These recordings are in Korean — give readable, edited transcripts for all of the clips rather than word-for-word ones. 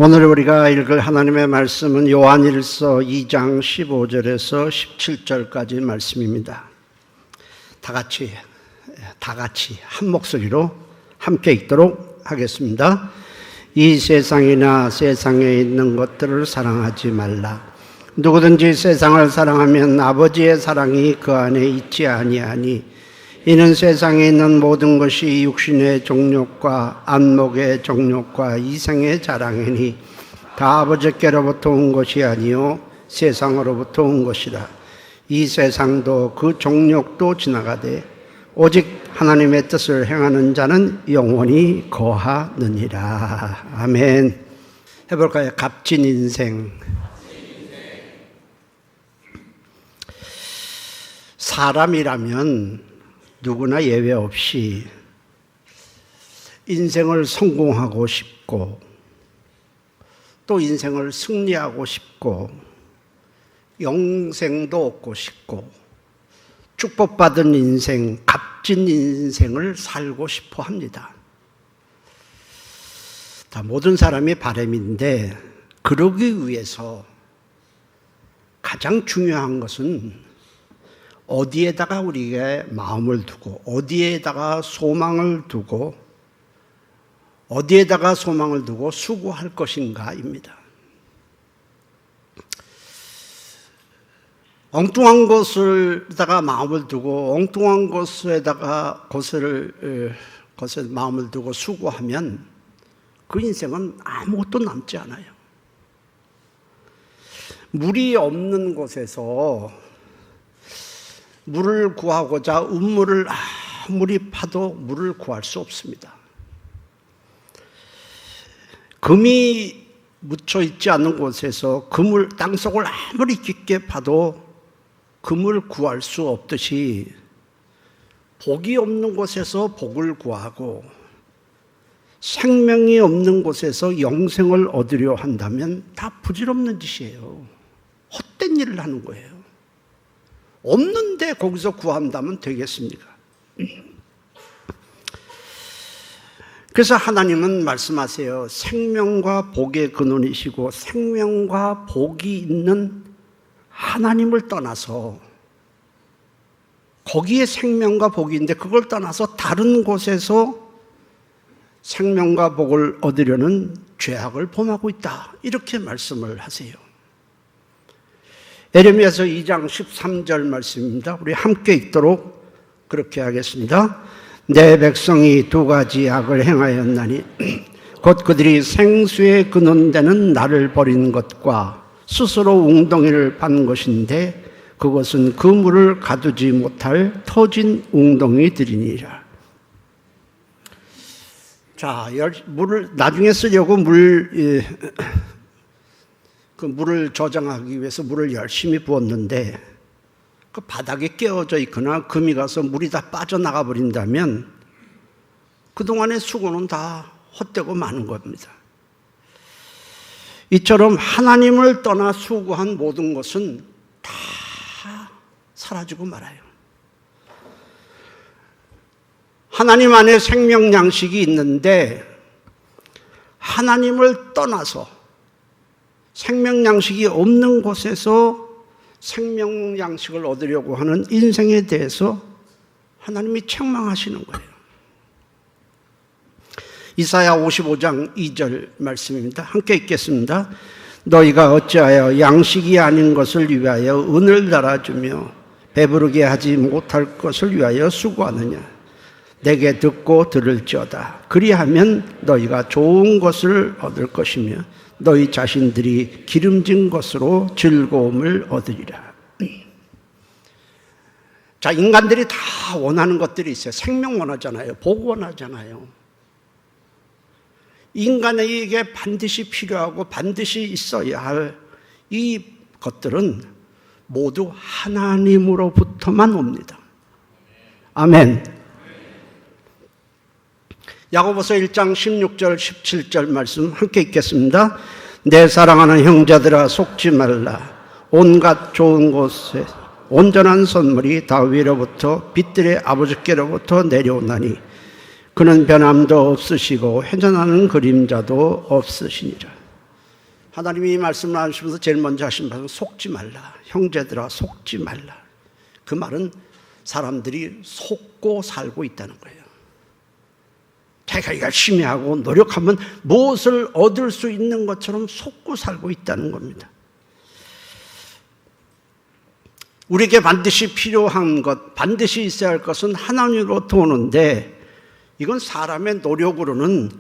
오늘 우리가 읽을 하나님의 말씀은 요한일서 2장 15절에서 17절까지 말씀입니다. 다 같이 한 목소리로 함께 읽도록 하겠습니다. 이 세상이나 세상에 있는 것들을 사랑하지 말라. 누구든지 세상을 사랑하면 아버지의 사랑이 그 안에 있지 아니하니 이는 세상에 있는 모든 것이 육신의 정욕과 안목의 정욕과 이생의 자랑이니 다 아버지께로부터 온 것이 아니요 세상으로부터 온 것이라. 이 세상도 그 정욕도 지나가되 오직 하나님의 뜻을 행하는 자는 영원히 거하느니라. 아멘. 해볼까요? 값진 인생. 사람이라면 누구나 예외 없이 인생을 성공하고 싶고 또 인생을 승리하고 싶고 영생도 얻고 싶고 축복받은 인생, 값진 인생을 살고 싶어 합니다. 다 모든 사람의 바람인데 그러기 위해서 가장 중요한 것은 어디에다가 우리가 마음을 두고 어디에다가 소망을 두고 수고할 것인가입니다. 엉뚱한 곳에다가 마음을 두고 엉뚱한 곳에다가 곳에 마음을 두고 수고하면 그 인생은 아무것도 남지 않아요. 물이 없는 곳에서 물을 구하고자 우물을 아무리 파도 물을 구할 수 없습니다. 금이 묻혀 있지 않은 곳에서 금을 땅속을 아무리 깊게 파도 금을 구할 수 없듯이 복이 없는 곳에서 복을 구하고 생명이 없는 곳에서 영생을 얻으려 한다면 다 부질없는 짓이에요. 헛된 일을 하는 거예요. 없는데 거기서 구한다면 되겠습니까? 그래서 하나님은 말씀하세요. 생명과 복의 근원이시고 생명과 복이 있는 하나님을 떠나서 거기에 생명과 복이 있는데 그걸 떠나서 다른 곳에서 생명과 복을 얻으려는 죄악을 범하고 있다. 이렇게 말씀을 하세요. 예레미야서 2장 13절 말씀입니다. 우리 함께 읽도록 그렇게 하겠습니다. 내 백성이 두 가지 악을 행하였나니 곧 그들이 생수의 근원되는 나를 버린 것과 스스로 웅덩이를 판 것인데 그것은 그 물을 가두지 못할 터진 웅덩이들이니라. 자, 물을 나중에 쓰려고 그 물을 저장하기 위해서 물을 열심히 부었는데 그 바닥에 깨어져 있거나 금이 가서 물이 다 빠져나가 버린다면 그동안의 수고는 다 헛되고 마는 겁니다. 이처럼 하나님을 떠나 수고한 모든 것은 다 사라지고 말아요. 하나님 안에 생명 양식이 있는데 하나님을 떠나서 생명 양식이 없는 곳에서 생명 양식을 얻으려고 하는 인생에 대해서 하나님이 책망하시는 거예요. 이사야 55장 2절 말씀입니다. 함께 읽겠습니다. 너희가 어찌하여 양식이 아닌 것을 위하여 은을 달아주며 배부르게 하지 못할 것을 위하여 수고하느냐. 내게 듣고 들을지어다. 그리하면 너희가 좋은 것을 얻을 것이며 너희 자신들이 기름진 것으로 즐거움을 얻으리라. 자, 인간들이 다 원하는 것들이 있어요. 생명 원하잖아요. 복 원하잖아요. 인간에게 반드시 필요하고 반드시 있어야 할 이 것들은 모두 하나님으로부터만 옵니다. 아멘. 야고보서 1장 16절 17절 말씀 함께 읽겠습니다. 내 사랑하는 형제들아 속지 말라. 온갖 좋은 곳에 온전한 선물이 다윗으로부터 빛들의 아버지께로부터 내려오나니 그는 변함도 없으시고 회전하는 그림자도 없으시니라. 하나님이 이 말씀을 하시면서 제일 먼저 하신 말은 속지 말라. 형제들아 속지 말라. 그 말은 사람들이 속고 살고 있다는 거예요. 자기가 열심히 하고 노력하면 무엇을 얻을 수 있는 것처럼 속고 살고 있다는 겁니다. 우리에게 반드시 필요한 것, 반드시 있어야 할 것은 하나님으로부터 오는데 이건 사람의 노력으로는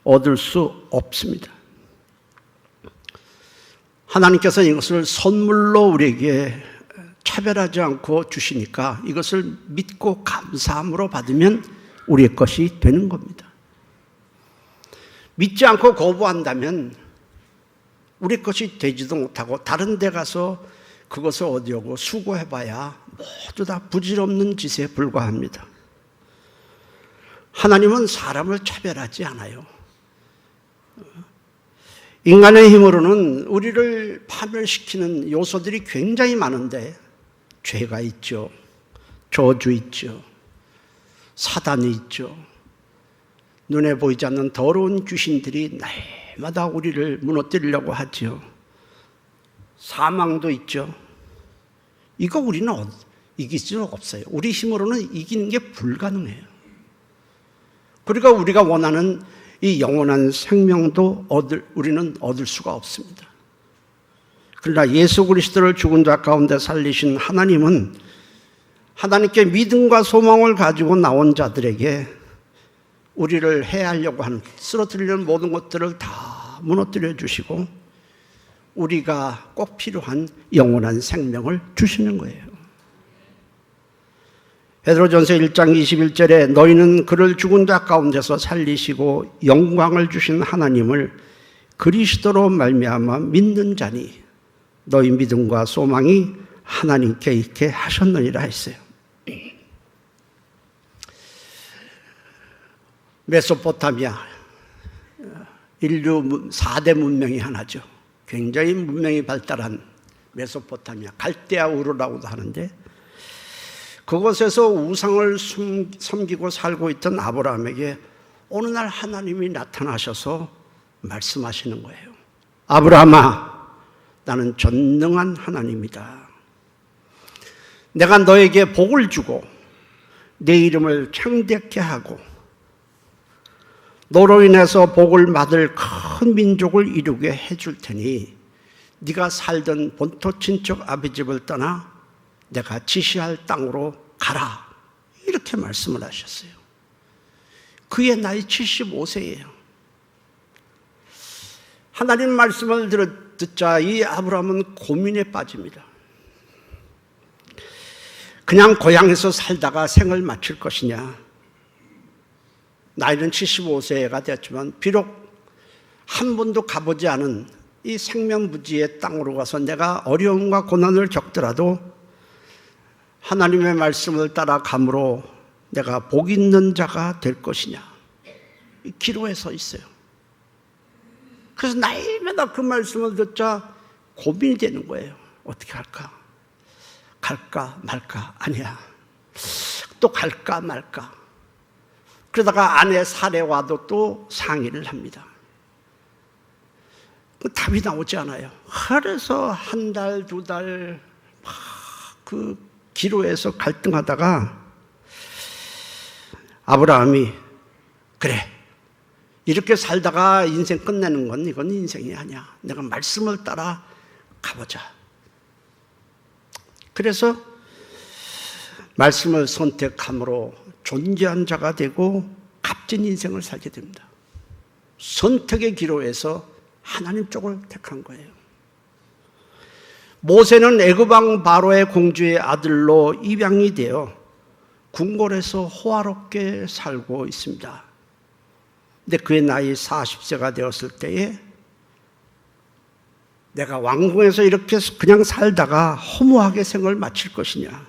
얻을 수 없습니다. 하나님께서 이것을 선물로 우리에게 차별하지 않고 주시니까 이것을 믿고 감사함으로 받으면 우리의 것이 되는 겁니다. 믿지 않고 거부한다면 우리 것이 되지도 못하고 다른 데 가서 그것을 얻으려고 수고해봐야 모두 다 부질없는 짓에 불과합니다. 하나님은 사람을 차별하지 않아요. 인간의 힘으로는 우리를 파멸시키는 요소들이 굉장히 많은데 죄가 있죠. 저주 있죠. 사단이 있죠. 눈에 보이지 않는 더러운 귀신들이 날마다 우리를 무너뜨리려고 하죠. 사망도 있죠. 이거 우리는 이길 수 없어요. 우리 힘으로는 이기는 게 불가능해요. 그러니까 우리가 원하는 이 영원한 생명도 우리는 얻을 수가 없습니다. 그러나 예수 그리스도를 죽은 자 가운데 살리신 하나님은 하나님께 믿음과 소망을 가지고 나온 자들에게 우리를 해하려고 하는 쓰러뜨리려는 모든 것들을 다 무너뜨려 주시고 우리가 꼭 필요한 영원한 생명을 주시는 거예요. 베드로전서 1장 21절에 너희는 그를 죽은 자 가운데서 살리시고 영광을 주신 하나님을 그리스도로 말미암아 믿는 자니 너희 믿음과 소망이 하나님께 있게 하셨느니라 했어요. 메소포타미아, 인류 4대 문명이 하나죠. 굉장히 문명이 발달한 메소포타미아, 갈대아 우르라고도 하는데 그곳에서 우상을 섬기고 살고 있던 아브라함에게 어느 날 하나님이 나타나셔서 말씀하시는 거예요. 아브라함아, 나는 전능한 하나님이다. 내가 너에게 복을 주고 내 이름을 창대케 하고 너로 인해서 복을 받을 큰 민족을 이루게 해줄 테니 네가 살던 본토 친척 아비집을 떠나 내가 지시할 땅으로 가라. 이렇게 말씀을 하셨어요. 그의 나이 75세예요. 하나님 말씀을 듣자 이 아브라함은 고민에 빠집니다. 그냥 고향에서 살다가 생을 마칠 것이냐. 나이는 75세가 되었지만 비록 한 번도 가보지 않은 이 생명부지의 땅으로 가서 내가 어려움과 고난을 겪더라도 하나님의 말씀을 따라 감으로 내가 복 있는 자가 될 것이냐. 기로에 서 있어요. 그래서 날마다 그 말씀을 듣자 고민이 되는 거예요. 어떻게 할까? 갈까 말까? 아니야. 또 갈까 말까? 그러다가 아내 사례와도 또 상의를 합니다. 답이 나오지 않아요. 그래서 한 달, 두 달 그 기로에서 갈등하다가 아브라함이 그래, 이렇게 살다가 인생 끝내는 건 이건 인생이 아니야. 내가 말씀을 따라 가보자. 그래서 말씀을 선택함으로 존재한 자가 되고 값진 인생을 살게 됩니다. 선택의 기로에서 하나님 쪽을 택한 거예요. 모세는 애굽 왕 바로의 공주의 아들로 입양이 되어 궁궐에서 호화롭게 살고 있습니다. 근데 그의 나이 40세가 되었을 때에 내가 왕궁에서 이렇게 그냥 살다가 허무하게 생을 마칠 것이냐.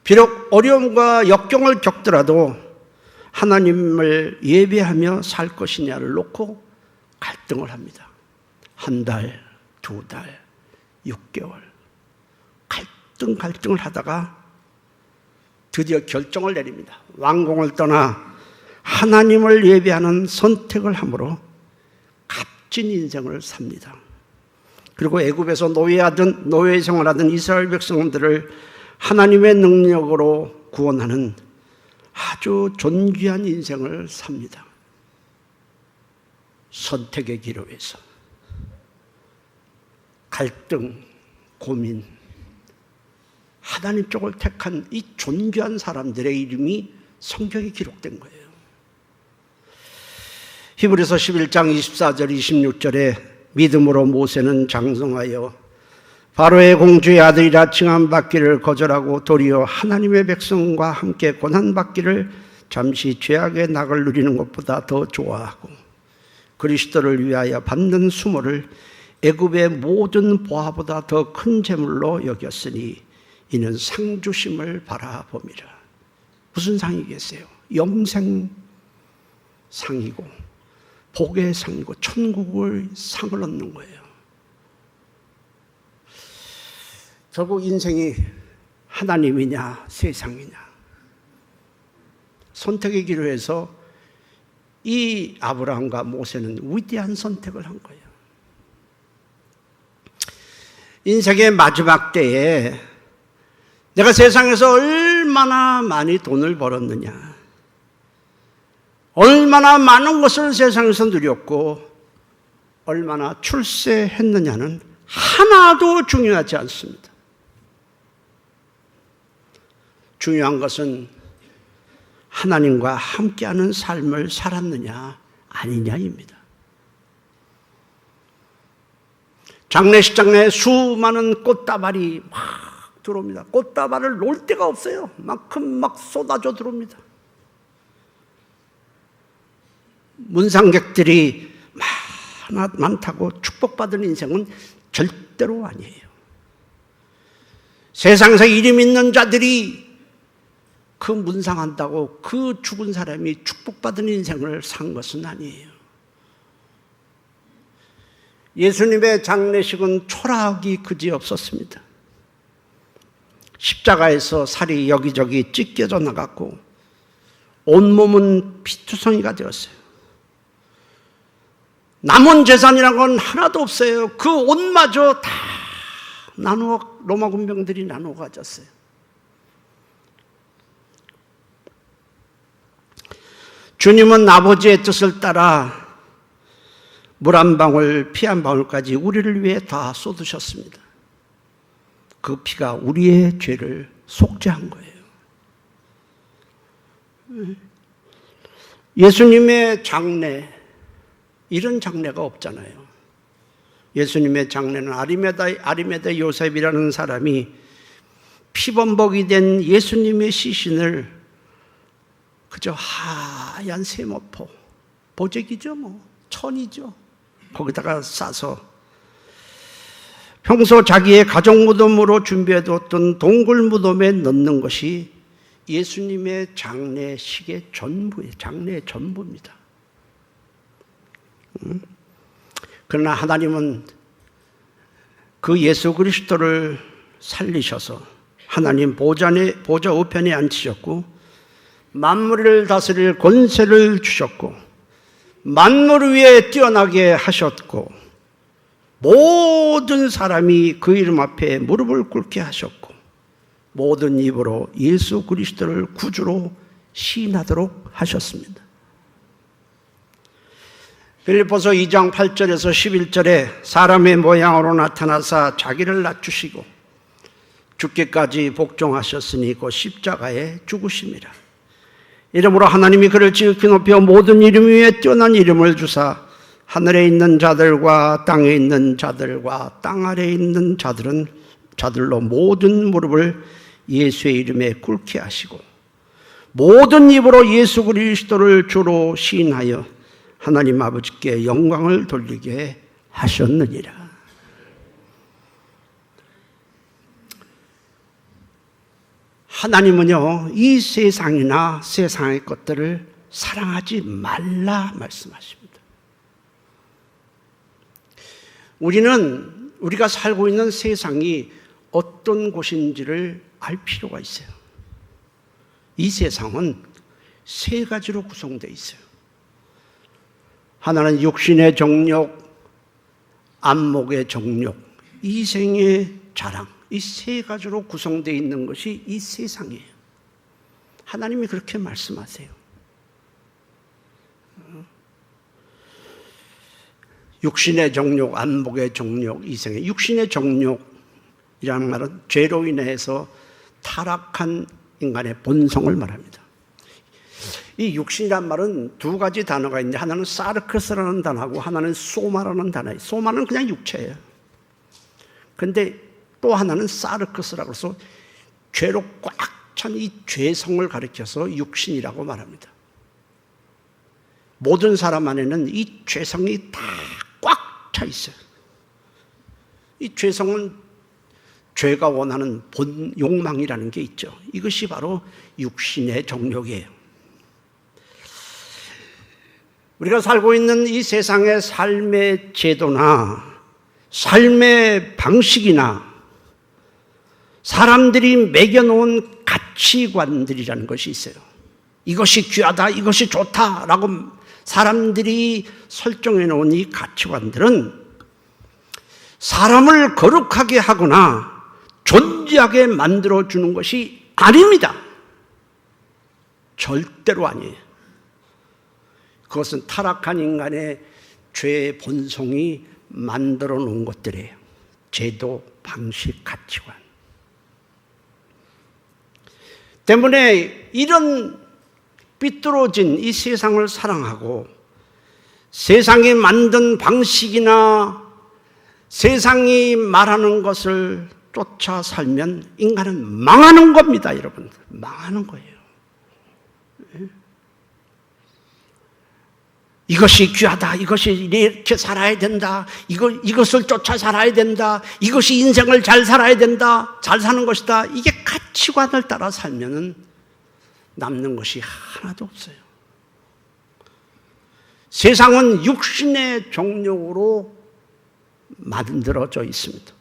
비록 어려움과 역경을 겪더라도 하나님을 예배하며 살 것이냐를 놓고 갈등을 합니다. 한 달, 두 달, 6개월 갈등을 하다가 드디어 결정을 내립니다. 왕궁을 떠나 하나님을 예배하는 선택을 함으로 값진 인생을 삽니다. 그리고 애굽에서 노예 생활하던 이스라엘 백성들을 하나님의 능력으로 구원하는 아주 존귀한 인생을 삽니다. 선택의 기로에서 갈등, 고민, 하나님 쪽을 택한 이 존귀한 사람들의 이름이 성경에 기록된 거예요. 히브리서 11장 24절 26절에 믿음으로 모세는 장성하여 바로의 공주의 아들이라 칭함받기를 거절하고 도리어 하나님의 백성과 함께 고난받기를 잠시 죄악의 낙을 누리는 것보다 더 좋아하고 그리스도를 위하여 받는 수모를 애굽의 모든 보화보다 더 큰 재물로 여겼으니 이는 상 주심을 바라봅니다. 무슨 상이겠어요? 영생 상이고 복의 상이고 천국의 상을 얻는 거예요. 결국 인생이 하나님이냐 세상이냐 선택의 기로에서 이 아브라함과 모세는 위대한 선택을 한 거예요. 인생의 마지막 때에 내가 세상에서 얼마나 많이 돈을 벌었느냐, 얼마나 많은 것을 세상에서 누렸고 얼마나 출세했느냐는 하나도 중요하지 않습니다. 중요한 것은 하나님과 함께하는 삶을 살았느냐 아니냐입니다. 장례식장에 수많은 꽃다발이 막 들어옵니다. 꽃다발을 놓을 데가 없어요. 만큼 막 쏟아져 들어옵니다. 문상객들이 많다고 축복받은 인생은 절대로 아니에요. 세상에서 이름 있는 자들이 그 문상한다고 그 죽은 사람이 축복받은 인생을 산 것은 아니에요. 예수님의 장례식은 초라하기 그지없었습니다. 십자가에서 살이 여기저기 찢겨져 나갔고 온몸은 피투성이가 되었어요. 남은 재산이란 건 하나도 없어요. 그 옷마저 다 로마 군병들이 나누어 가졌어요. 주님은 아버지의 뜻을 따라 물 한 방울, 피 한 방울까지 우리를 위해 다 쏟으셨습니다. 그 피가 우리의 죄를 속죄한 거예요. 예수님의 장례, 이런 장례가 없잖아요. 예수님의 장례는 아리메다 요셉이라는 사람이 피범벅이 된 예수님의 시신을 그저 하얀 세모포, 보재기죠 뭐, 천이죠. 거기다가 싸서 평소 자기의 가족 무덤으로 준비해뒀던 동굴 무덤에 넣는 것이 예수님의 장례식의 전부예요. 장례의 전부입니다. 그러나 하나님은 그 예수 그리스도를 살리셔서 하나님 보좌 우편에 앉히셨고 만물을 다스릴 권세를 주셨고 만물 위에 뛰어나게 하셨고 모든 사람이 그 이름 앞에 무릎을 꿇게 하셨고 모든 입으로 예수 그리스도를 구주로 시인하도록 하셨습니다. 빌립보서 2장 8절에서 11절에 사람의 모양으로 나타나사 자기를 낮추시고 죽기까지 복종하셨으니 곧 십자가에 죽으심이라. 이러므로 하나님이 그를 지극히 높여 모든 이름 위에 뛰어난 이름을 주사 하늘에 있는 자들과 땅에 있는 자들과 땅 아래에 있는 자들로 모든 무릎을 예수의 이름에 꿇게 하시고 모든 입으로 예수 그리스도를 주로 시인하여 하나님 아버지께 영광을 돌리게 하셨느니라. 하나님은요, 이 세상이나 세상의 것들을 사랑하지 말라 말씀하십니다. 우리가 살고 있는 세상이 어떤 곳인지를 알 필요가 있어요. 이 세상은 세 가지로 구성되어 있어요. 하나는 육신의 정욕, 안목의 정욕, 이생의 자랑, 이 세 가지로 구성되어 있는 것이 이 세상이에요. 하나님이 그렇게 말씀하세요. 육신의 정욕, 안목의 정욕, 이생의 육신의 정욕이라는 말은 죄로 인해서 타락한 인간의 본성을 말합니다. 이 육신이란 말은 두 가지 단어가 있는데 하나는 사르크스라는 단어하고 하나는 소마라는 단어예요. 소마는 그냥 육체예요. 그런데 또 하나는 사르크스라고 해서 죄로 꽉 찬 이 죄성을 가리켜서 육신이라고 말합니다. 모든 사람 안에는 이 죄성이 다 꽉 차 있어요. 이 죄성은 죄가 원하는 본 욕망이라는 게 있죠. 이것이 바로 육신의 정욕이에요. 우리가 살고 있는 이 세상의 삶의 제도나 삶의 방식이나 사람들이 매겨놓은 가치관들이라는 것이 있어요. 이것이 귀하다, 이것이 좋다라고 사람들이 설정해 놓은 이 가치관들은 사람을 거룩하게 하거나 존귀하게 만들어주는 것이 아닙니다. 절대로 아니에요. 그것은 타락한 인간의 죄의 본성이 만들어 놓은 것들이에요. 제도, 방식, 가치관. 때문에 이런 삐뚤어진 이 세상을 사랑하고 세상이 만든 방식이나 세상이 말하는 것을 쫓아 살면 인간은 망하는 겁니다, 여러분. 망하는 거예요. 이것이 귀하다, 이것이 이렇게 살아야 된다, 이것을 쫓아 살아야 된다, 이것이 인생을 잘 살아야 된다, 잘 사는 것이다. 이게 가치관을 따라 살면은 남는 것이 하나도 없어요. 세상은 육신의 정욕으로 만들어져 있습니다.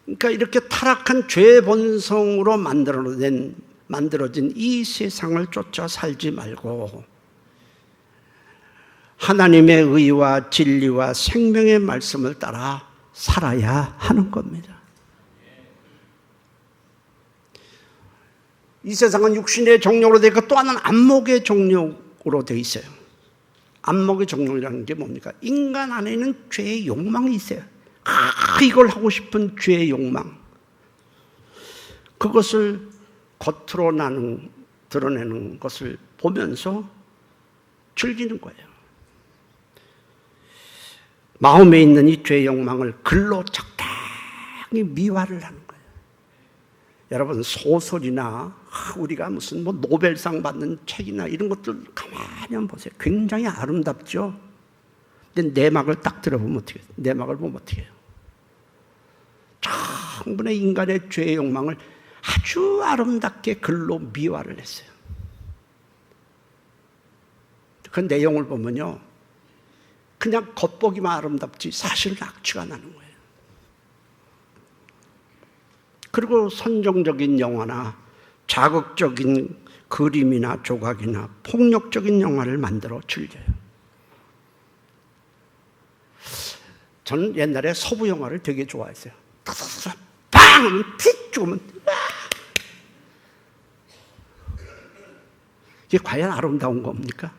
그러니까 이렇게 타락한 죄의 본성으로 만들어진 이 세상을 쫓아 살지 말고 하나님의 의와 진리와 생명의 말씀을 따라 살아야 하는 겁니다. 이 세상은 육신의 정욕으로 되어 있고 또 하나는 안목의 정욕으로 되어 있어요. 안목의 정욕이라는 게 뭡니까? 인간 안에는 죄의 욕망이 있어요. 이걸 하고 싶은 죄의 욕망. 그것을 겉으로 드러내는 것을 보면서 즐기는 거예요. 마음에 있는 이 죄의 욕망을 글로 적당히 미화를 하는 거예요. 여러분, 소설이나 우리가 무슨 노벨상 받는 책이나 이런 것들 가만히 한번 보세요. 굉장히 아름답죠? 근데 내막을 딱 들어보면 어떻게 해요? 내막을 보면 어떻게 해요? 충분히 인간의 죄의 욕망을 아주 아름답게 글로 미화를 했어요. 그 내용을 보면요, 그냥 겉보기만 아름답지 사실은 악취가 나는 거예요. 그리고 선정적인 영화나 자극적인 그림이나 조각이나 폭력적인 영화를 만들어 즐겨요. 저는 옛날에 서부 영화를 되게 좋아했어요. 빵! 하면 픽! 죽으면 이게 과연 아름다운 겁니까?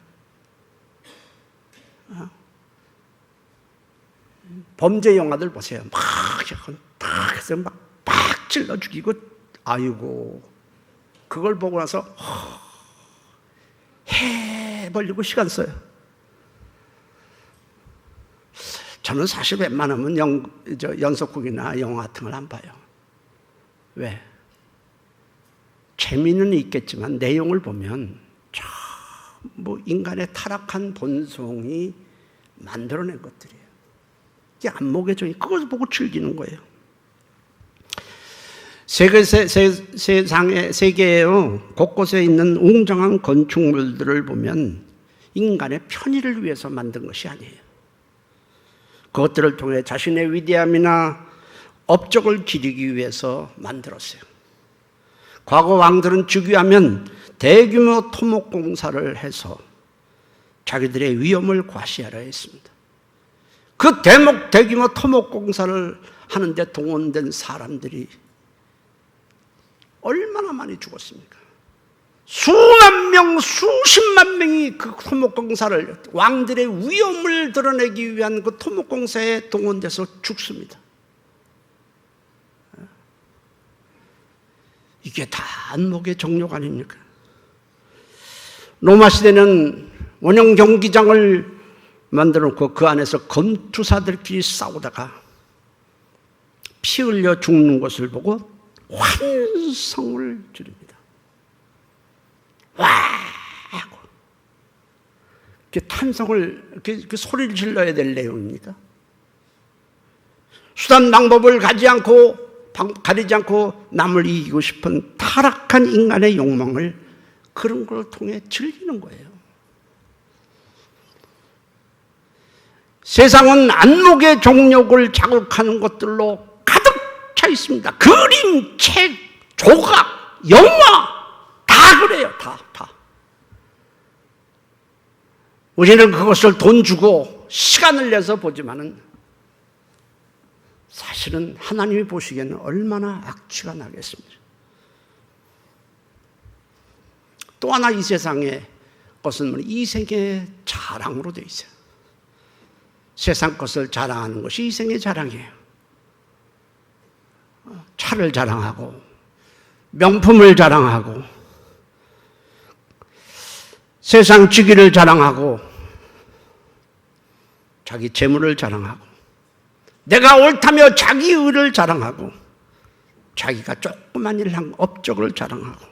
범죄 영화들 보세요. 딱 해서 막 찔러 죽이고, 아이고, 그걸 보고 나서 해 벌리고 시간 써요. 저는 사실 웬만하면 연속극이나 영화 같은 걸 안 봐요. 왜? 재미는 있겠지만 내용을 보면 전부 인간의 타락한 본성이 만들어낸 것들이에요. 이게 안목의 정이 그걸 보고 즐기는 거예요. 세계의 곳곳에 있는 웅장한 건축물들을 보면 인간의 편의를 위해서 만든 것이 아니에요. 그것들을 통해 자신의 위대함이나 업적을 기리기 위해서 만들었어요. 과거 왕들은 즉위하면 대규모 토목공사를 해서 자기들의 위엄을 과시하려 했습니다. 그 대규모 토목공사를 하는데 동원된 사람들이 얼마나 많이 죽었습니까? 수만 명, 수십만 명이 그 토목공사를, 왕들의 위엄을 드러내기 위한 그 토목공사에 동원돼서 죽습니다. 이게 다 안목의 정욕 아닙니까? 로마 시대는 원형 경기장을 만들어 놓고 그 안에서 검투사들끼리 싸우다가 피 흘려 죽는 것을 보고 환성을 지릅니다. 와! 하고. 탄성을, 그 소리를 질러야 될 내용입니다. 수단 방법을 가리지 않고 남을 이기고 싶은 타락한 인간의 욕망을 그런 걸 통해 즐기는 거예요. 세상은 안목의 정욕을 자극하는 것들로 가득 차 있습니다. 그림, 책, 조각, 영화 다 그래요. 다. 우리는 그것을 돈 주고 시간을 내서 보지만은 사실은 하나님이 보시기에는 얼마나 악취가 나겠습니까? 또 하나 이 세상의 것은 이생의 자랑으로 되어 있어요. 세상 것을 자랑하는 것이 이생의 자랑이에요. 차를 자랑하고 명품을 자랑하고 세상 지기를 자랑하고 자기 재물을 자랑하고 내가 옳다며 자기 의를 자랑하고 자기가 조그만 일 한 업적을 자랑하고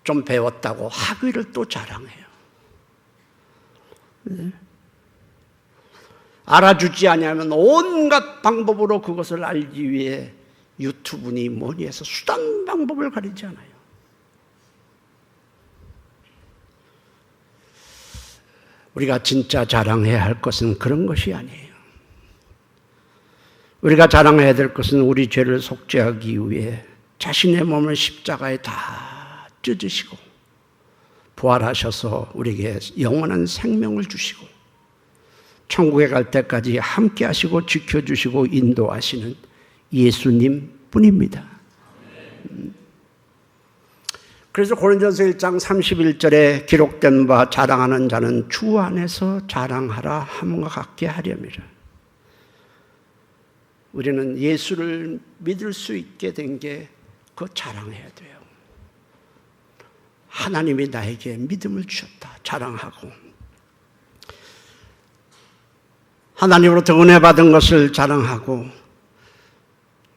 좀 배웠다고 학위를 또 자랑해요. 네. 알아주지 아니하면 온갖 방법으로 그것을 알기 위해 유튜브니 뭐니 해서 수단 방법을 가리지 않아요. 우리가 진짜 자랑해야 할 것은 그런 것이 아니에요. 우리가 자랑해야 될 것은 우리 죄를 속죄하기 위해 자신의 몸을 십자가에 다 찢으시고 부활하셔서 우리에게 영원한 생명을 주시고 천국에 갈 때까지 함께 하시고 지켜주시고 인도하시는 예수님 뿐입니다. 그래서 고린도전서 1장 31절에 기록된 바 자랑하는 자는 주 안에서 자랑하라 함과 같게 하렵니다. 우리는 예수를 믿을 수 있게 된 게 그 자랑해야 돼요. 하나님이 나에게 믿음을 주셨다. 자랑하고 하나님으로부터 은혜 받은 것을 자랑하고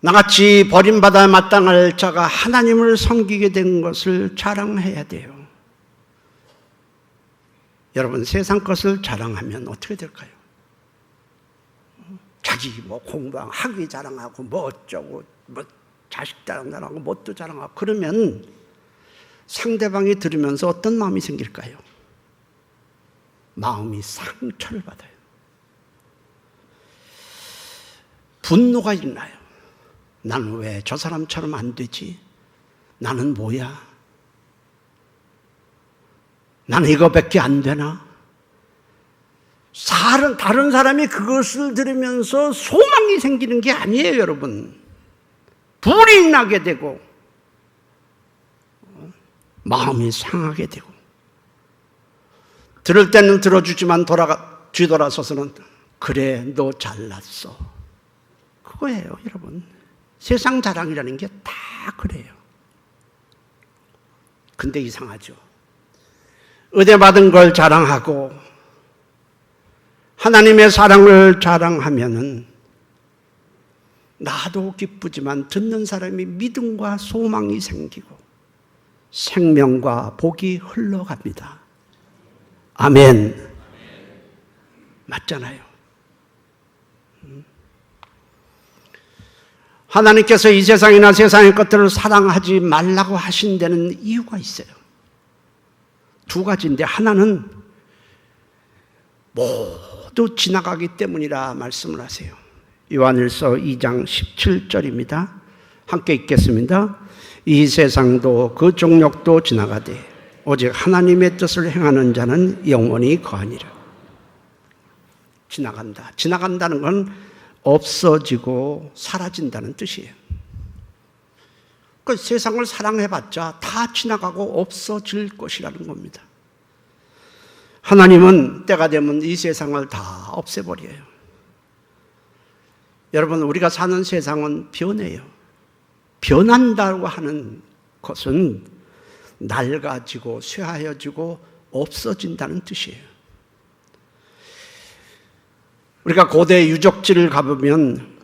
나같이 버림받아 마땅할 자가 하나님을 섬기게 된 것을 자랑해야 돼요. 여러분, 세상 것을 자랑하면 어떻게 될까요? 자기 공부하고 학위 자랑하고 어쩌고 자식 자랑하고 뭣도 자랑하고 그러면 상대방이 들으면서 어떤 마음이 생길까요? 마음이 상처를 받아요. 분노가 일어나요. 나는 왜 저 사람처럼 안 되지? 나는 뭐야? 나는 이거밖에 안 되나? 다른 사람이 그것을 들으면서 소망이 생기는 게 아니에요, 여러분. 불이 나게 되고 마음이 상하게 되고 들을 때는 들어주지만 뒤돌아서서는 그래, 너 잘났어. 그거예요, 여러분. 세상 자랑이라는 게 다 그래요. 근데 이상하죠. 은혜 받은 걸 자랑하고 하나님의 사랑을 자랑하면은 나도 기쁘지만 듣는 사람이 믿음과 소망이 생기고 생명과 복이 흘러갑니다. 아멘. 맞잖아요. 하나님께서 이 세상이나 세상의 것들을 사랑하지 말라고 하신 데는 이유가 있어요. 두 가지인데 하나는 모두 지나가기 때문이라 말씀을 하세요. 요한일서 2장 17절입니다. 함께 읽겠습니다. 이 세상도 그 정욕도 지나가되 오직 하나님의 뜻을 행하는 자는 영원히 거하니라. 지나간다. 지나간다는 건 없어지고 사라진다는 뜻이에요. 그 세상을 사랑해봤자 다 지나가고 없어질 것이라는 겁니다. 하나님은 때가 되면 이 세상을 다 없애버려요. 여러분, 우리가 사는 세상은 변해요. 변한다고 하는 것은 낡아지고 쇠하여지고 없어진다는 뜻이에요. 우리가 고대 유적지를 가보면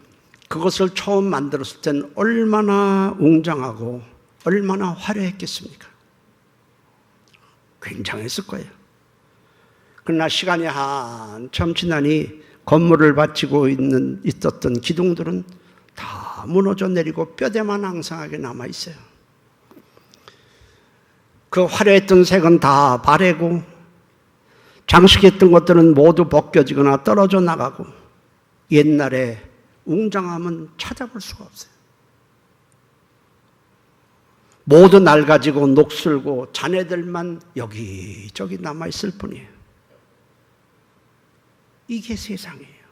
그것을 처음 만들었을 땐 얼마나 웅장하고 얼마나 화려했겠습니까? 굉장했을 거예요. 그러나 시간이 한참 지나니 건물을 바치고 있었던 기둥들은 다 무너져 내리고 뼈대만 앙상하게 남아있어요. 그 화려했던 색은 다 바래고 장식했던 것들은 모두 벗겨지거나 떨어져 나가고 옛날에 웅장함은 찾아볼 수가 없어요. 모두 낡아지고 녹슬고 잔해들만 여기저기 남아있을 뿐이에요. 이게 세상이에요.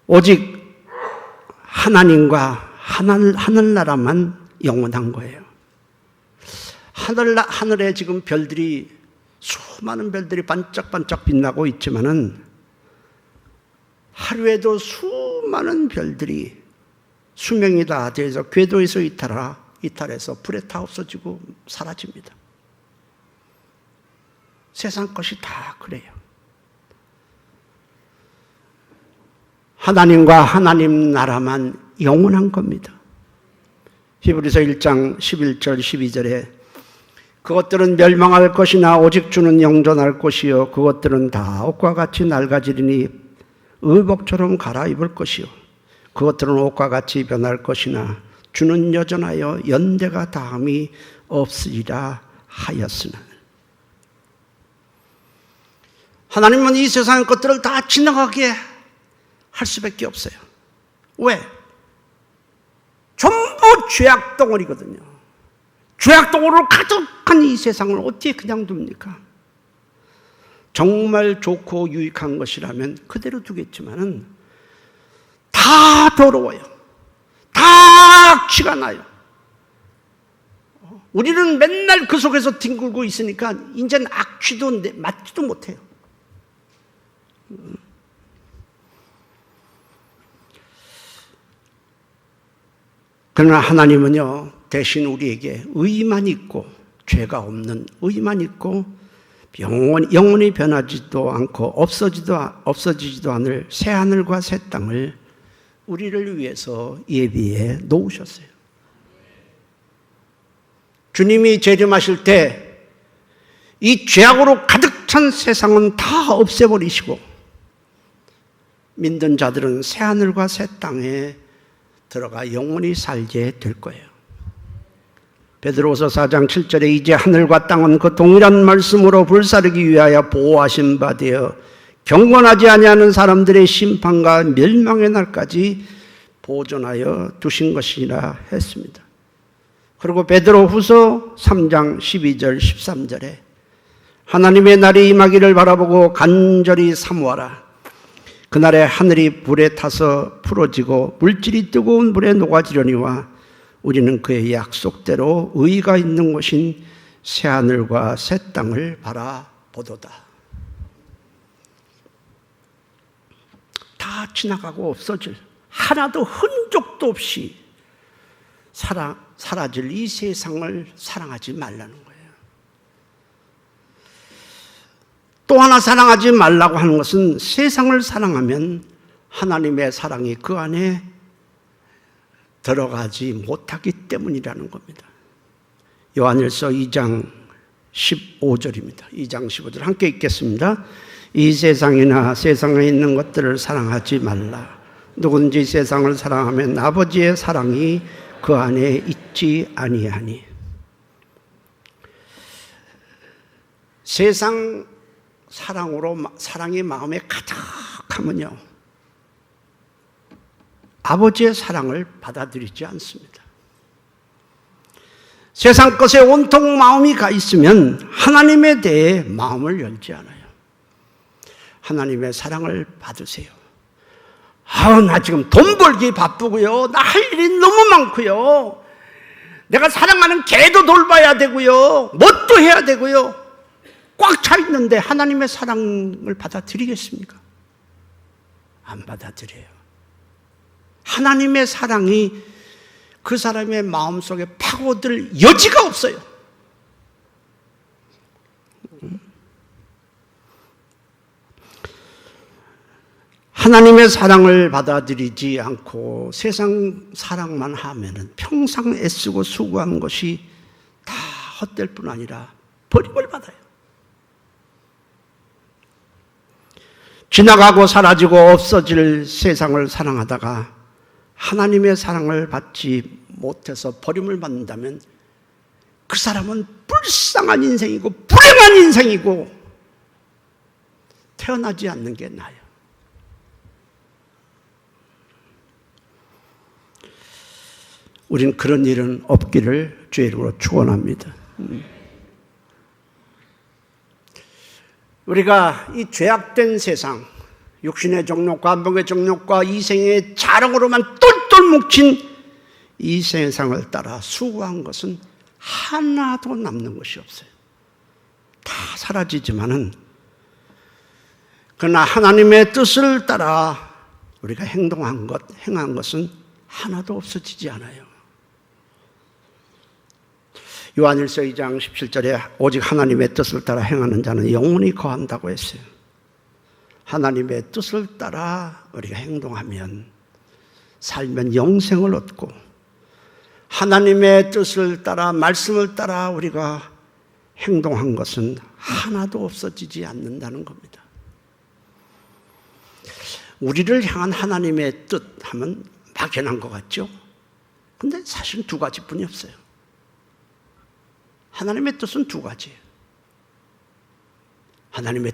오직 하나님과 하늘나라만 영원한 거예요. 하늘에 지금 별들이, 수많은 별들이 반짝반짝 빛나고 있지만은 하루에도 수많은 별들이 수명이 다 돼서 궤도에서 이탈해서 불에 타 없어지고 사라집니다. 세상 것이 다 그래요. 하나님과 하나님 나라만 영원한 겁니다. 히브리서 1장 11절 12절에 그것들은 멸망할 것이나 오직 주는 영존할 것이요 그것들은 다 옷과 같이 낡아지리니 의복처럼 갈아입을 것이요 그것들은 옷과 같이 변할 것이나 주는 여전하여 연대가 다함이 없으리라 하였으나. 하나님은 이 세상의 것들을 다 지나가게 할 수밖에 없어요. 왜? 전부 죄악 덩어리거든요. 죄악 덩어리로 가득한 이 세상을 어떻게 그냥 둡니까? 정말 좋고 유익한 것이라면 그대로 두겠지만은 다 더러워요. 다 악취가 나요. 우리는 맨날 그 속에서 뒹굴고 있으니까 이제는 악취도 맡지도 못해요. 그러나 하나님은요, 대신 우리에게 의만 있고 죄가 없는 의만 있고 영원히 변하지도 않고 없어지지도 않을 새 하늘과 새 땅을 우리를 위해서 예비해 놓으셨어요. 주님이 재림하실 때 이 죄악으로 가득 찬 세상은 다 없애버리시고 믿는 자들은 새 하늘과 새 땅에 들어가 영원히 살게 될 거예요. 베드로후서 4장 7절에 이제 하늘과 땅은 그 동일한 말씀으로 불사르기 위하여 보호하신 바 되어 경건하지 아니하는 사람들의 심판과 멸망의 날까지 보존하여 두신 것이라 했습니다. 그리고 베드로후서 3장 12절 13절에 하나님의 날이 임하기를 바라보고 간절히 사모하라. 그날에 하늘이 불에 타서 풀어지고 물질이 뜨거운 물에 녹아지려니와 우리는 그의 약속대로 의가 있는 곳인 새하늘과 새 땅을 바라보도다. 다 지나가고 없어질, 하나도 흔적도 없이 사라질 이 세상을 사랑하지 말라는 거예요. 또 하나 사랑하지 말라고 하는 것은 세상을 사랑하면 하나님의 사랑이 그 안에 들어가지 못하기 때문이라는 겁니다. 요한일서 2장 15절입니다. 2장 15절 함께 읽겠습니다. 이 세상이나 세상에 있는 것들을 사랑하지 말라. 누구든지 세상을 사랑하면 아버지의 사랑이 그 안에 있지 아니하니. 세상 사랑이 마음에 가득하면요, 아버지의 사랑을 받아들이지 않습니다. 세상 것에 온통 마음이 가 있으면 하나님에 대해 마음을 열지 않아요. 하나님의 사랑을 받으세요. 나 지금 돈 벌기 바쁘고요. 나 할 일이 너무 많고요. 내가 사랑하는 개도 돌봐야 되고요. 뭣도 해야 되고요. 꽉 차 있는데 하나님의 사랑을 받아들이겠습니까? 안 받아들여요. 하나님의 사랑이 그 사람의 마음속에 파고들 여지가 없어요. 하나님의 사랑을 받아들이지 않고 세상 사랑만 하면은 평생 애쓰고 수고한 것이 다 헛될 뿐 아니라 버림을 받아요. 지나가고 사라지고 없어질 세상을 사랑하다가 하나님의 사랑을 받지 못해서 버림을 받는다면 그 사람은 불쌍한 인생이고 불행한 인생이고 태어나지 않는 게 나아요. 우리는 그런 일은 없기를 주의 이름으로 축원합니다. 우리가 이 죄악된 세상, 육신의 정욕과 안목의 정욕과 이생의 자랑으로만 똘똘 뭉친 이 세상을 따라 수고한 것은 하나도 남는 것이 없어요. 다 사라지지만은 그러나 하나님의 뜻을 따라 우리가 행한 것은 하나도 없어지지 않아요. 요한일서 2장 17절에 오직 하나님의 뜻을 따라 행하는 자는 영원히 거한다고 했어요. 하나님의 뜻을 따라 우리가 행동하면 살면 영생을 얻고 하나님의 뜻을 따라 말씀을 따라 우리가 행동한 것은 하나도 없어지지 않는다는 겁니다. 우리를 향한 하나님의 뜻 하면 막연한 것 같죠? 근데 사실은 두 가지뿐이 없어요. 하나님의 뜻은 두 가지예요. 하나님의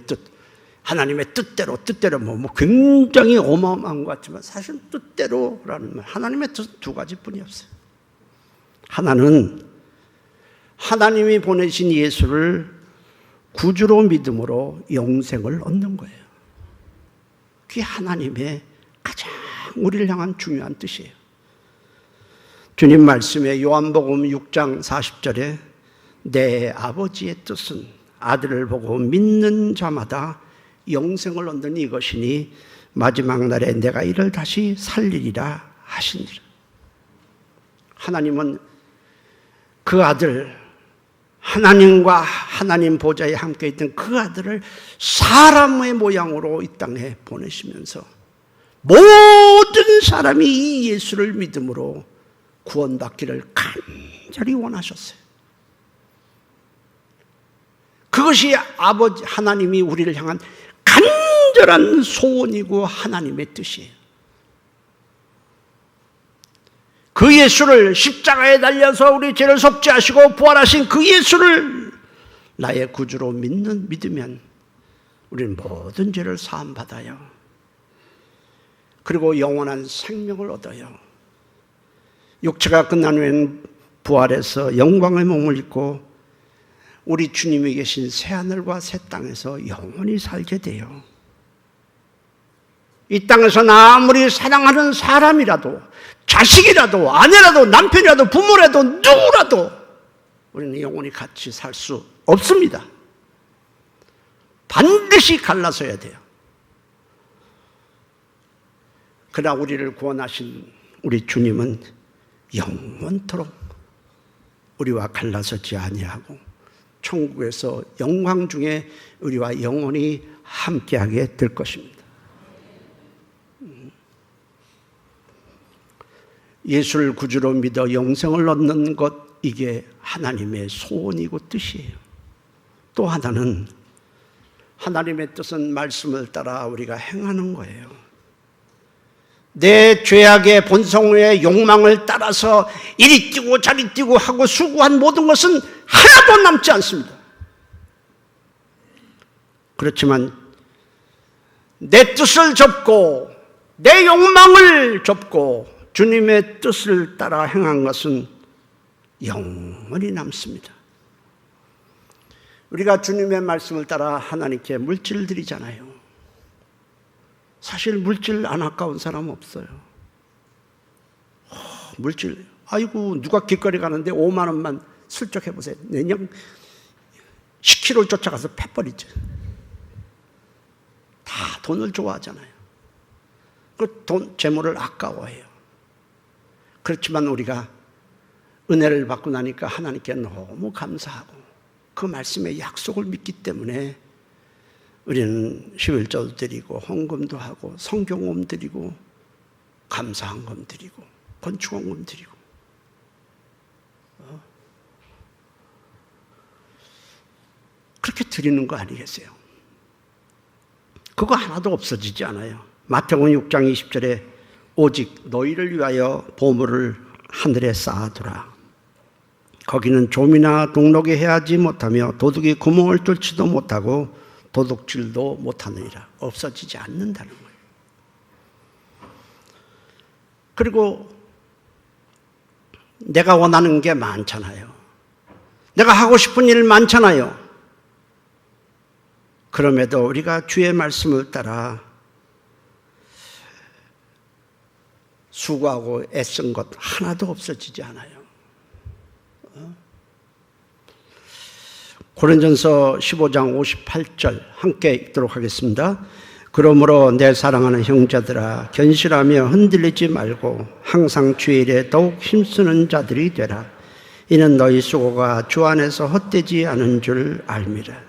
뜻대로 굉장히 어마어마한 것 같지만 사실은 뜻대로라는 말, 하나님의 뜻은 두 가지뿐이 없어요. 하나는 하나님이 보내신 예수를 구주로 믿음으로 영생을 얻는 거예요. 그게 하나님의 가장 우리를 향한 중요한 뜻이에요. 주님 말씀에 요한복음 6장 40절에 내 아버지의 뜻은 아들을 보고 믿는 자마다 영생을 얻는 이것이니 마지막 날에 내가 이를 다시 살리리라 하시니라. 하나님은 그 아들, 하나님과 하나님 보좌에 함께 있던 그 아들을 사람의 모양으로 이 땅에 보내시면서 모든 사람이 이 예수를 믿음으로 구원받기를 간절히 원하셨어요. 그것이 아버지 하나님이 우리를 향한 간절한 소원이고 하나님의 뜻이에요. 그 예수를 십자가에 달려서 우리 죄를 속죄하시고 부활하신 그 예수를 나의 구주로 믿으면 우리는 모든 죄를 사함받아요. 그리고 영원한 생명을 얻어요. 육체가 끝난 후에는 부활해서 영광의 몸을 입고 우리 주님이 계신 새하늘과 새 땅에서 영원히 살게 돼요. 이 땅에서는 아무리 사랑하는 사람이라도 자식이라도 아내라도 남편이라도 부모라도 누구라도 우리는 영원히 같이 살 수 없습니다. 반드시 갈라서야 돼요. 그러나 우리를 구원하신 우리 주님은 영원토록 우리와 갈라서지 아니하고 천국에서 영광 중에 우리와 영원히 함께하게 될 것입니다. 예수를 구주로 믿어 영생을 얻는 것, 이게 하나님의 소원이고 뜻이에요. 또 하나는 하나님의 뜻은 말씀을 따라 우리가 행하는 거예요. 내 죄악의 본성의 욕망을 따라서 이리 뛰고 저리 뛰고 하고 수고한 모든 것은 하나도 남지 않습니다. 그렇지만 내 뜻을 접고 내 욕망을 접고 주님의 뜻을 따라 행한 것은 영원히 남습니다. 우리가 주님의 말씀을 따라 하나님께 물질을 드리잖아요. 사실 물질 안 아까운 사람 없어요. 물질, 아이고 누가 길거리 가는데 5만 원만 슬쩍 해보세요. 내년 10km 쫓아가서 패버리죠. 다 돈을 좋아하잖아요. 그 돈, 재물을 아까워해요. 그렇지만 우리가 은혜를 받고 나니까 하나님께 너무 감사하고 그 말씀의 약속을 믿기 때문에 우리는 11조도 드리고 헌금도 하고 성경홈 드리고 감사헌금 드리고 건축헌금 드리고 그렇게 드리는 거 아니겠어요? 그거 하나도 없어지지 않아요. 마태복음 6장 20절에 오직 너희를 위하여 보물을 하늘에 쌓아두라. 거기는 좀이나 동록이 해하지 못하며 도둑이 구멍을 뚫지도 못하고 도둑질도 못하느니라. 없어지지 않는다는 거예요. 그리고 내가 원하는 게 많잖아요. 내가 하고 싶은 일 많잖아요. 그럼에도 우리가 주의 말씀을 따라 수고하고 애쓴 것 하나도 없어지지 않아요. 고린전서 15장 58절 함께 읽도록 하겠습니다. 그러므로 내 사랑하는 형제들아 견실하며 흔들리지 말고 항상 주의 일에 더욱 힘쓰는 자들이 되라. 이는 너희 수고가 주 안에서 헛되지 않은 줄 알미라.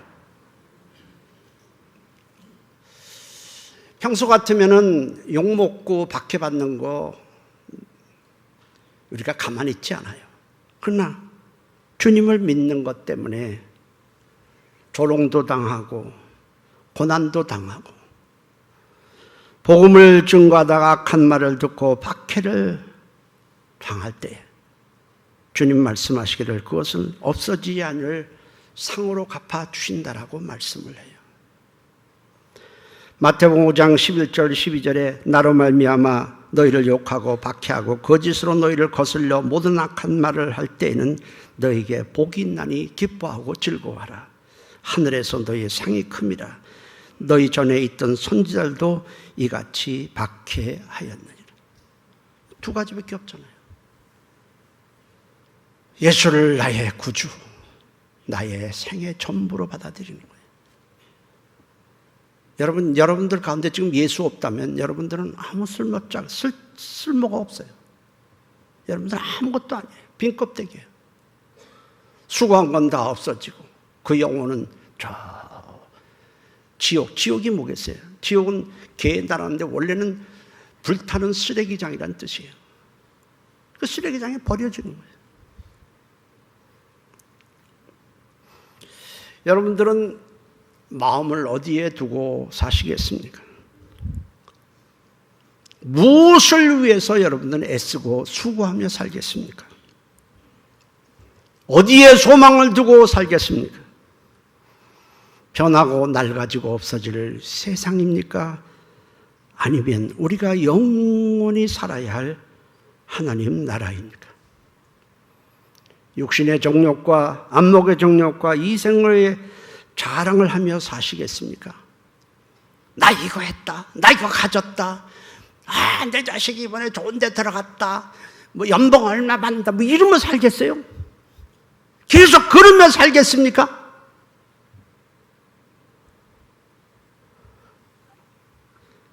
평소 같으면은 욕먹고 박해받는 거 우리가 가만히 있지 않아요. 그러나 주님을 믿는 것 때문에 조롱도 당하고 고난도 당하고 복음을 증거하다가 악한 말을 듣고 박해를 당할 때 주님 말씀하시기를 그것은 없어지지 않을 상으로 갚아주신다라고 말씀을 해요. 마태복음 5장 11절 12절에 나로 말미암아 너희를 욕하고 박해하고 거짓으로 너희를 거슬려 모든 악한 말을 할 때에는 너희에게 복이 있나니 기뻐하고 즐거워하라. 하늘에서 너희의 상이 큼이라. 너희 전에 있던 선지자들도 이같이 박해하였느니라. 두 가지밖에 없잖아요. 예수를 나의 구주, 나의 생의 전부로 받아들이는 거예요. 여러분들 가운데 지금 예수 없다면 여러분들은 아무 쓸모가 없어요. 여러분들은 아무것도 아니에요. 빈 껍데기예요. 수고한 건 다 없어지고 그 영혼은 저 지옥이 뭐겠어요? 지옥은 개의 나라인데 원래는 불타는 쓰레기장이라는 뜻이에요. 그 쓰레기장에 버려지는 거예요. 여러분들은 마음을 어디에 두고 사시겠습니까? 무엇을 위해서 여러분들은 애쓰고 수고하며 살겠습니까? 어디에 소망을 두고 살겠습니까? 변하고 낡아지고 없어질 세상입니까? 아니면 우리가 영원히 살아야 할 하나님 나라입니까? 육신의 정욕과 안목의 정욕과 이생의 자랑을 하며 사시겠습니까? 나 이거 했다. 나 이거 가졌다. 내 자식이 이번에 좋은 데 들어갔다. 뭐 연봉 얼마 받는다. 뭐 이러면 살겠어요? 계속 그러며 살겠습니까?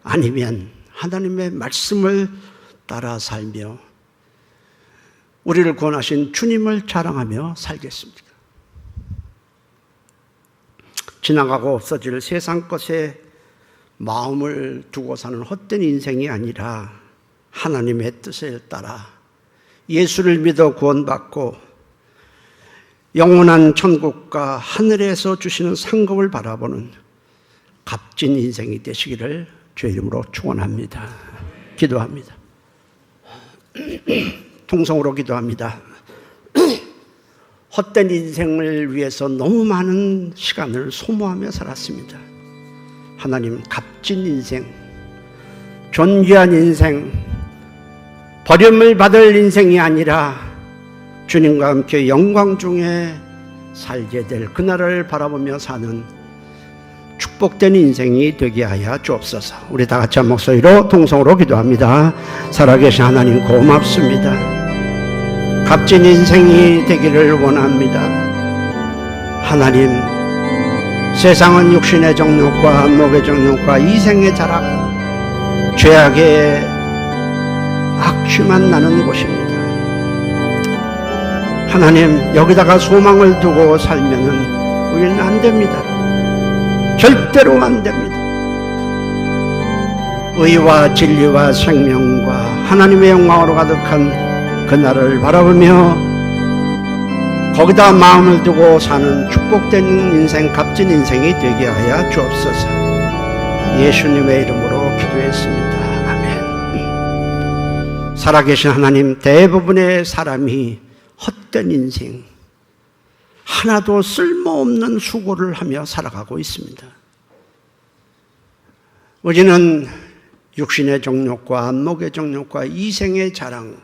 아니면 하나님의 말씀을 따라 살며 우리를 구원하신 주님을 자랑하며 살겠습니까? 지나가고 없어질 세상 것에 마음을 두고 사는 헛된 인생이 아니라 하나님의 뜻에 따라 예수를 믿어 구원받고 영원한 천국과 하늘에서 주시는 상급을 바라보는 값진 인생이 되시기를 주의 이름으로 축원합니다. 기도합니다. 통성으로 기도합니다. 헛된 인생을 위해서 너무 많은 시간을 소모하며 살았습니다. 하나님, 값진 인생, 존귀한 인생, 버림을 받을 인생이 아니라 주님과 함께 영광 중에 살게 될 그날을 바라보며 사는 축복된 인생이 되게 하여 주옵소서. 우리 다 같이 한 목소리로 통성으로 기도합니다. 살아계신 하나님 고맙습니다. 값진 인생이 되기를 원합니다. 하나님, 세상은 육신의 정욕과 안목의 정욕과 이생의 자락, 죄악의 악취만 나는 곳입니다. 하나님, 여기다가 소망을 두고 살면은 우리는 안 됩니다. 절대로 안 됩니다. 의와 진리와 생명과 하나님의 영광으로 가득한 그날을 바라보며 거기다 마음을 두고 사는 축복된 인생, 값진 인생이 되게 하여 주옵소서. 예수님의 이름으로 기도했습니다. 아멘. 살아계신 하나님, 대부분의 사람이 헛된 인생, 하나도 쓸모없는 수고를 하며 살아가고 있습니다. 우리는 육신의 정욕과 안목의 정욕과 이생의 자랑,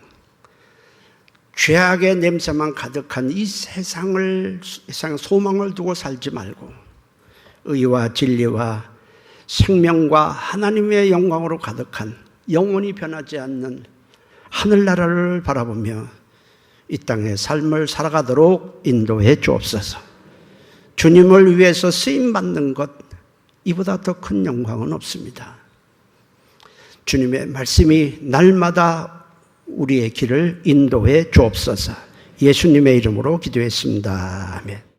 죄악의 냄새만 가득한 이 세상 소망을 두고 살지 말고 의와 진리와 생명과 하나님의 영광으로 가득한 영원히 변하지 않는 하늘나라를 바라보며 이 땅의 삶을 살아가도록 인도해 주옵소서. 주님을 위해서 쓰임받는 것, 이보다 더 큰 영광은 없습니다. 주님의 말씀이 날마다 우리의 길을 인도해 주옵소서. 예수님의 이름으로 기도했습니다. 아멘.